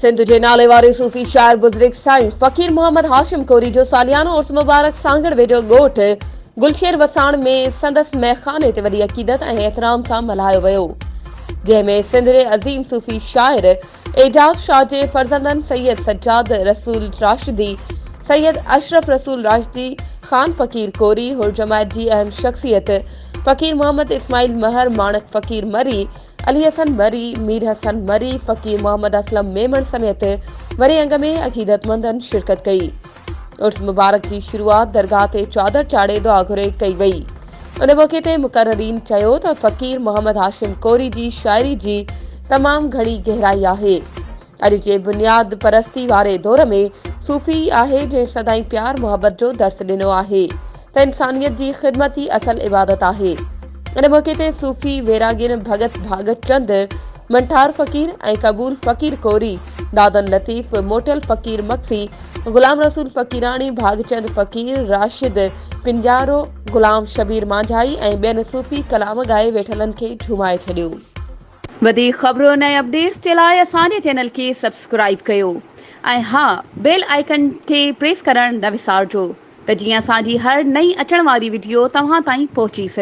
सिंध जे नाले वारे सूफ़ी शाइर बुज़ुर्ग साईं फ़कीर मोहम्मद हाशिम कोरी जो सालियानो उर्स मुबारक सांगड़ वेझो ॻोठ गुलशेर वसाण में संदसि महखाने ते वॾी अक़ीदत ऐं एहतराम सां मल्हायो वियो, जंहिंमें सिंध जे अज़ीम सूफ़ी शाइर एजाज़ शाह जे फर्ज़ंदनि सैयद सज्जाद रसूल राशिदी, सैयद अशरफ रसूल राशिदी, खान फ़कीर कोरी, हुर्जमायत जी अहम शख्सियत फ़कीर मोहम्मद इस्माइल महर, माणक फ़कीर मरी, अली हसन मरी, मीर हसन मरी, फ़कीर मोहम्मद असलम मेमण समेत वॾे अंग में अक़ीदतमंदनि शिरकत कई। उर्स मुबारक जी शुरूआत दरगाह ते चादर चाढ़े दुआ घुरे कई वई। उन मौक़े ते मुक़र्ररीन चयो त फ़कीर मोहम्मद हाशिम कोरी जी शाइरी जी तमामु घणी गहराई आहे। अॼु जे बुनियाद परस्ती वारे दौर में सूफ़ी आहे जंहिं सदाईं प्यार मोहब्बत जो दर्स ॾिनो आहे त इंसानियत जी ख़िदमत ई असल इबादत आहे। इन मौक़े ते सूफ़ी वैरागिन भगत भागत चंद, मंठार फ़कीर ऐं कबूल फ़कीर कोरी, दादन लतीफ़, मोटल फ़कीर मक्सी, गुलाम रसूल फ़कीराणी, भागचंद फ़कीर, राशिद पिंजारो, गुलाम शबीर मांझाई ऐं ॿियनि सूफ़ी कलाम ॻाए वेठलनि खे झुमाए छॾियो। वधीक ख़बरूं ऐं अपडेट्स जे लाइ असांजे चैनल खे सब्सक्राइब कयो ऐं हा, बेल आइकन खे प्रेस करणु न विसारिजो त जीअं असांजी हर नई अचण वारी वीडियो तव्हां ताईं पहुची सघे।